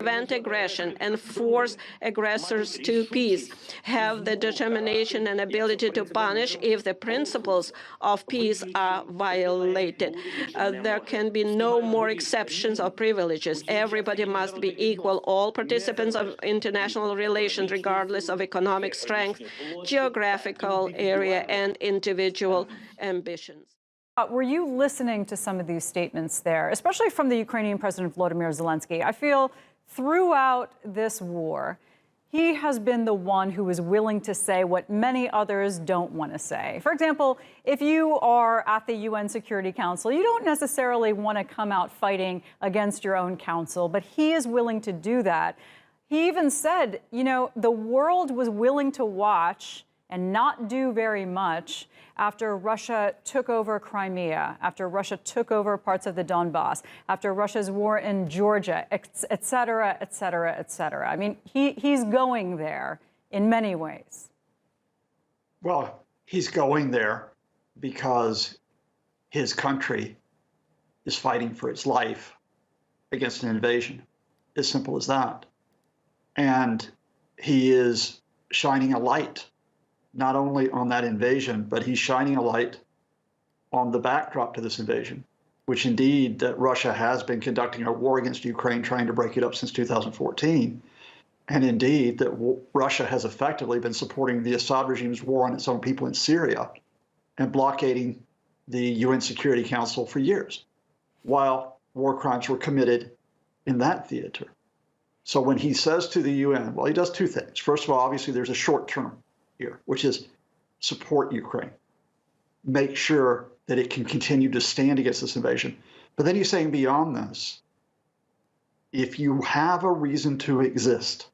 prevent aggression and force aggressors to peace, have the determination and ability to punish if the principles of peace are violated. There can be no more exceptions or privileges. Everybody must be equal. All participants of international relations, regardless of economic strength, geographical area, and individual ambitions. Were you listening to some of these statements there, especially from the Ukrainian President Volodymyr Zelenskyy? I feel throughout this war, he has been the one who is willing to say what many others don't want to say. For example, if you are at the UN Security Council, you don't necessarily want to come out fighting against your own council, but he is willing to do that. He even said, you know, the world was willing to watch and not do very much after Russia took over Crimea, after Russia took over parts of the Donbass, after Russia's war in Georgia, et cetera, et cetera, et cetera. I mean, he's going there in many ways. Well, he's going there because his country is fighting for its life against an invasion. As simple as that. And he is shining a light not only on that invasion, but he's shining a light on the backdrop to this invasion, which indeed that Russia has been conducting a war against Ukraine, trying to break it up since 2014. And indeed that Russia has effectively been supporting the Assad regime's war on its own people in Syria and blockading the UN Security Council for years, while war crimes were committed in that theater. So when he says to the UN, well, he does two things. First of all, obviously there's a short term here, which is support Ukraine, make sure that it can continue to stand against this invasion. But then he's saying beyond this, if you have a reason to exist,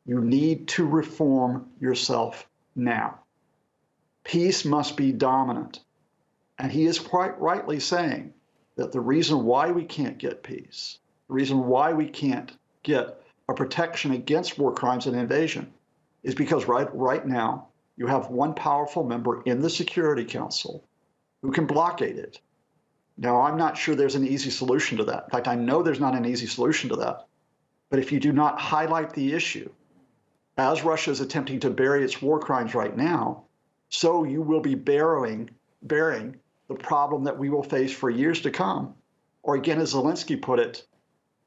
you need to reform yourself now. Peace must be dominant. And he is quite rightly saying that the reason why we can't get peace, the reason why we can't get a protection against war crimes and invasion is because right now you have one powerful member in the Security Council who can blockade it. Now, I'm not sure there's an easy solution to that. In fact, I know there's not an easy solution to that. But if you do not highlight the issue, as Russia is attempting to bury its war crimes right now, so you will be bearing the problem that we will face for years to come. Or again, as Zelenskyy put it,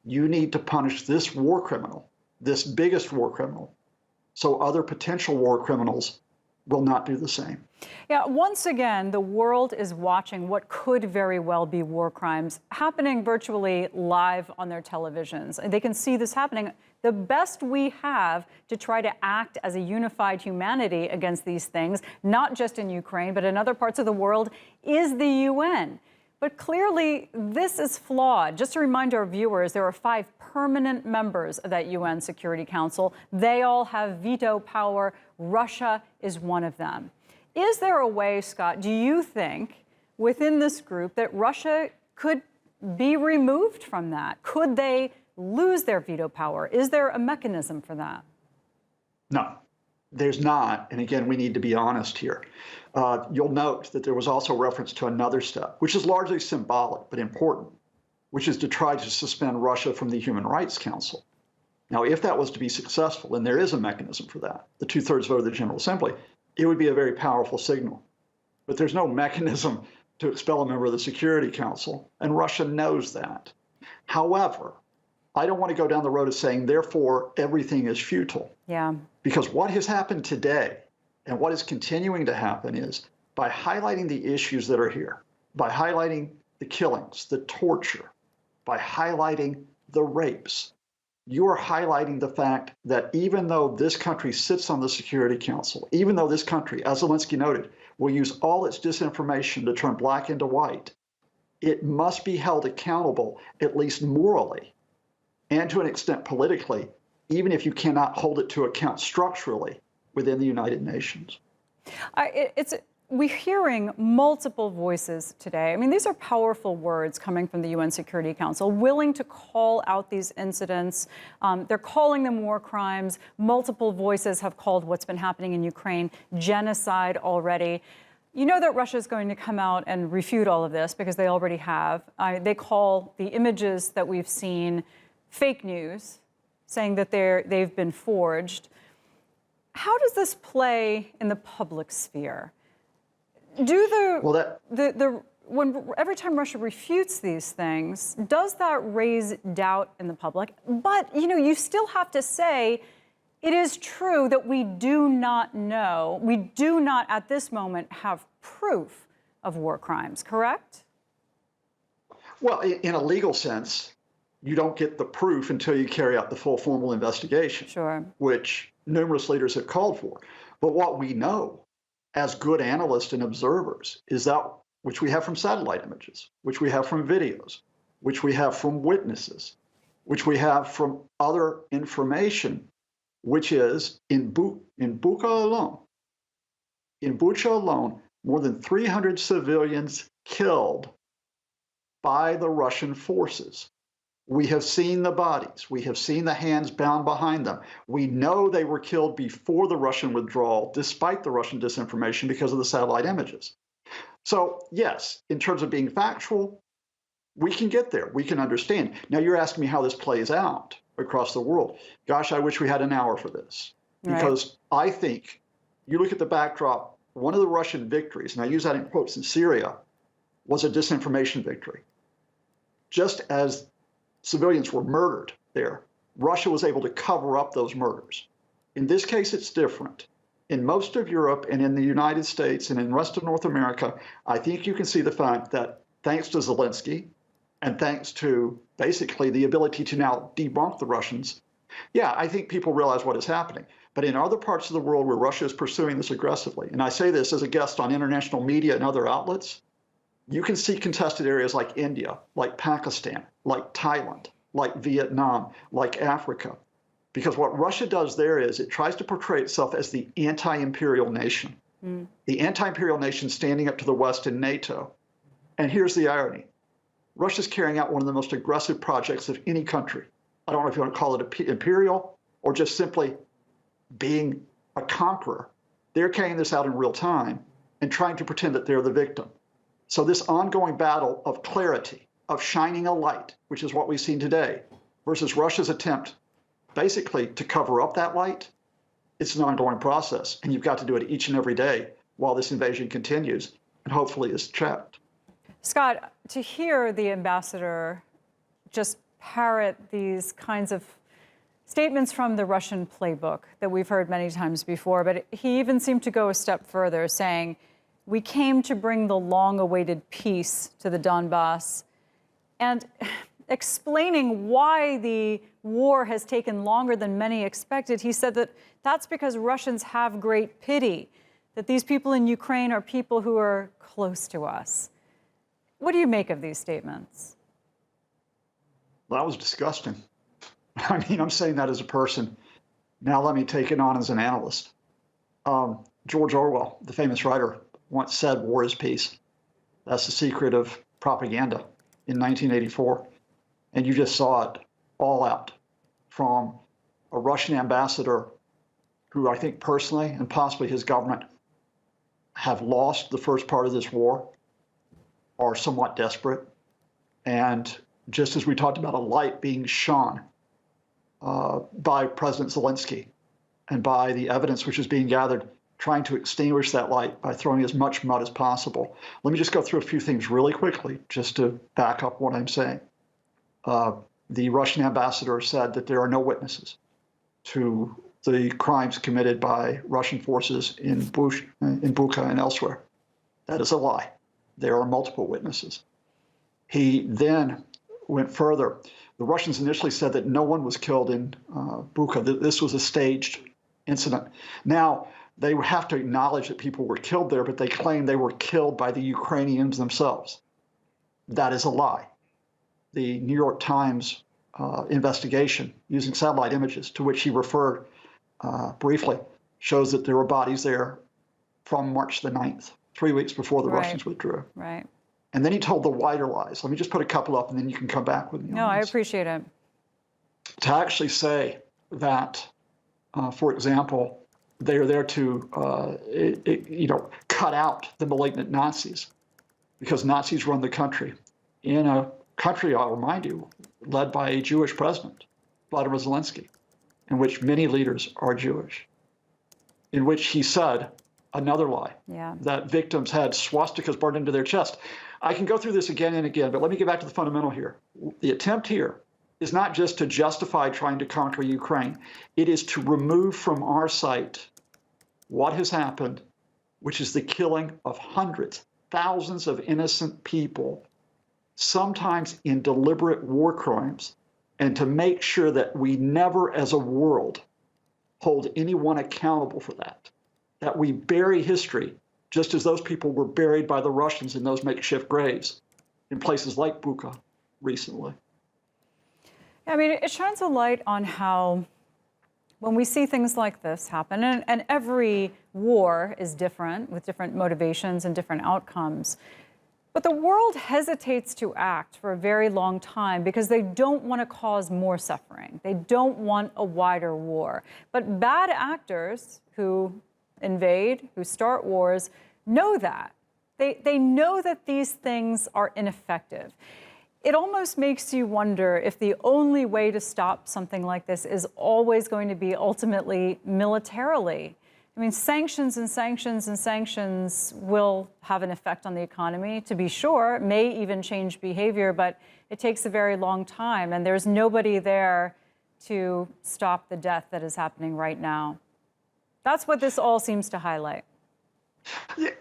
you need to punish this war criminal, this biggest war criminal, so other potential war criminals will not do the same. Yeah, once again, the world is watching what could very well be war crimes happening virtually live on their televisions. And they can see this happening. The best we have to try to act as a unified humanity against these things, not just in Ukraine, but in other parts of the world, is the UN. But clearly, this is flawed. Just to remind our viewers, there are 5 permanent members of that UN Security Council. They all have veto power. Russia is one of them. Is there a way, Scott, do you think, within this group, that Russia could be removed from that? Could they lose their veto power? Is there a mechanism for that? No, there's not. And again, we need to be honest here. You'll note that there was also reference to another step, which is largely symbolic but important, which is to try to suspend Russia from the Human Rights Council. Now, if that was to be successful, and there is a mechanism for that, the 2/3 vote of the General Assembly, it would be a very powerful signal. But there's no mechanism to expel a member of the Security Council, and Russia knows that. However, I don't want to go down the road of saying, therefore, everything is futile. Yeah. Because what has happened today and what is continuing to happen is by highlighting the issues that are here, by highlighting the killings, the torture, by highlighting the rapes, you are highlighting the fact that even though this country sits on the Security Council, even though this country, as Zelenskyy noted, will use all its disinformation to turn black into white, it must be held accountable, at least morally, and to an extent politically, even if you cannot hold it to account structurally within the United Nations. We're hearing multiple voices today. I mean, these are powerful words coming from the UN Security Council, willing to call out these incidents. They're calling them war crimes. Multiple voices have called what's been happening in Ukraine genocide already. You know that Russia is going to come out and refute all of this because they already have. They call the images that we've seen fake news. saying that they've been forged. How does this play in the public sphere? Every time Russia refutes these things, does that raise doubt in the public? But, you still have to say it is true that we do not know, we do not at this moment have proof of war crimes, correct? Well, in a legal sense, you don't get the proof until you carry out the full formal investigation, sure, which numerous leaders have called for. But what we know as good analysts and observers is that, which we have from satellite images, which we have from videos, which we have from witnesses, which we have from other information, which is in Bucha alone, more than 300 civilians killed by the Russian forces. We have seen the bodies. We have seen the hands bound behind them. We know they were killed before the Russian withdrawal, despite the Russian disinformation, because of the satellite images. So yes, in terms of being factual, we can get there. We can understand. Now you're asking me how this plays out across the world. Gosh, I wish we had an hour for this. Because I think you look at the backdrop, one of the Russian victories, and I use that in quotes, in Syria, was a disinformation victory. Just as civilians were murdered there, Russia was able to cover up those murders. In this case, it's different. In most of Europe and in the United States and in the rest of North America, I think you can see the fact that thanks to Zelenskyy and thanks to basically the ability to now debunk the Russians, yeah, I think people realize what is happening. But in other parts of the world where Russia is pursuing this aggressively, and I say this as a guest on international media and other outlets, you can see contested areas like India, like Pakistan, like Thailand, like Vietnam, like Africa. Because what Russia does there is it tries to portray itself as the anti-imperial nation, the anti-imperial nation standing up to the West and NATO. And here's the irony. Russia's carrying out one of the most aggressive projects of any country. I don't know if you want to call it imperial or just simply being a conqueror. They're carrying this out in real time and trying to pretend that they're the victim. So this ongoing battle of clarity, of shining a light, which is what we've seen today, versus Russia's attempt basically to cover up that light, it's an ongoing process. And you've got to do it each and every day while this invasion continues and hopefully is checked. Scott, to hear the ambassador just parrot these kinds of statements from the Russian playbook that we've heard many times before, but he even seemed to go a step further, saying, we came to bring the long-awaited peace to the Donbass, and explaining why the war has taken longer than many expected. He said that that's because Russians have great pity, that these people in Ukraine are people who are close to us. What do you make of these statements? Well, that was disgusting. I mean, I'm saying that as a person. Now let me take it on as an analyst. George Orwell, the famous writer, once said war is peace. That's the secret of propaganda in 1984. And you just saw it all out from a Russian ambassador who I think personally and possibly his government have lost the first part of this war, are somewhat desperate. And just as we talked about a light being shone by President Zelenskyy and by the evidence which is being gathered, trying to extinguish that light by throwing as much mud as possible. Let me just go through a few things really quickly, just to back up what I'm saying. The Russian ambassador said that there are no witnesses to the crimes committed by Russian forces in Bucha and elsewhere. That is a lie. There are multiple witnesses. He then went further. The Russians initially said that no one was killed in Bucha. This was a staged incident. Now, they have to acknowledge that people were killed there, but they claim they were killed by the Ukrainians themselves. That is a lie. The New York Times investigation using satellite images, to which he referred briefly, shows that there were bodies there from March the 9th, 3 weeks before the Russians withdrew. Right. And then he told the wider lies. Let me just put a couple up, and then you can come back with me. No, I appreciate it. To actually say that, for example, they are there to, cut out the malignant Nazis, because Nazis run the country in a country, I'll remind you, led by a Jewish president. Vladimir Zelenskyy, in which many leaders are Jewish, in which he said another lie, that victims had swastikas burned into their chest. I can go through this again and again, but let me get back to the fundamental here. The attempt here is not just to justify trying to conquer Ukraine. It is to remove from our sight what has happened, which is the killing of hundreds, thousands of innocent people, sometimes in deliberate war crimes, and to make sure that we never as a world hold anyone accountable for that, that we bury history just as those people were buried by the Russians in those makeshift graves in places like Bucha recently. I mean, it shines a light on how when we see things like this happen, and every war is different with different motivations and different outcomes, but the world hesitates to act for a very long time because they don't want to cause more suffering. They don't want a wider war. But bad actors who invade, who start wars, know that. They know that these things are ineffective. It almost makes you wonder if the only way to stop something like this is always going to be ultimately militarily. I mean, sanctions and sanctions and sanctions will have an effect on the economy, to be sure, may even change behavior, but it takes a very long time, and there's nobody there to stop the death that is happening right now. That's what this all seems to highlight.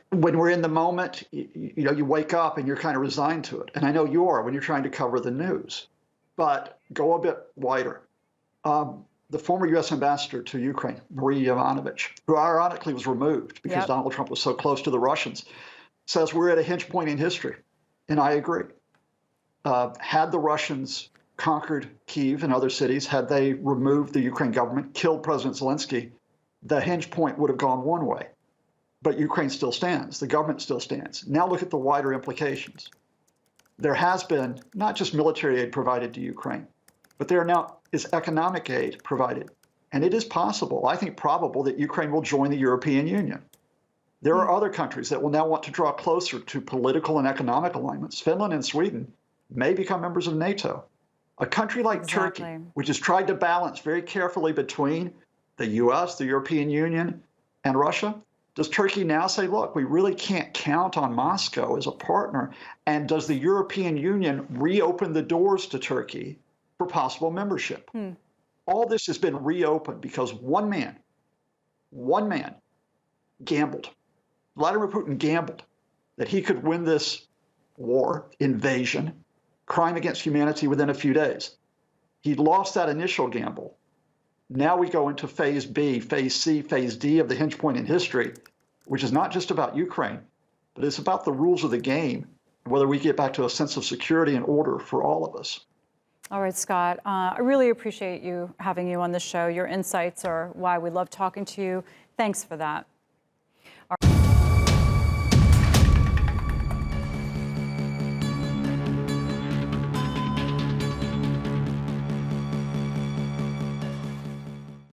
When we're in the moment, you wake up and you're kind of resigned to it. And I know you are when you're trying to cover the news. But go a bit wider. The former U.S. ambassador to Ukraine, Marie Yovanovitch, who ironically was removed because Donald Trump was so close to the Russians, says we're at a hinge point in history. And I agree. Had the Russians conquered Kyiv and other cities, had they removed the Ukraine government, killed President Zelenskyy, the hinge point would have gone one way. But Ukraine still stands. The government still stands. Now look at the wider implications. There has been not just military aid provided to Ukraine, but there now is economic aid provided. And it is possible, I think probable, that Ukraine will join the European Union. There are other countries that will now want to draw closer to political and economic alignments. Finland and Sweden may become members of NATO. A country like Turkey, which has tried to balance very carefully between the US, the European Union, and Russia, does Turkey now say, look, we really can't count on Moscow as a partner? And does the European Union reopen the doors to Turkey for possible membership? All this has been reopened because one man gambled. Vladimir Putin gambled that he could win this war, invasion, crime against humanity within a few days. He lost that initial gamble. Now we go into phase B, phase C, phase D of the hinge point in history, which is not just about Ukraine, but it's about the rules of the game, whether we get back to a sense of security and order for all of us. All right, Scott, I really appreciate having you on the show. Your insights are why we love talking to you. Thanks for that.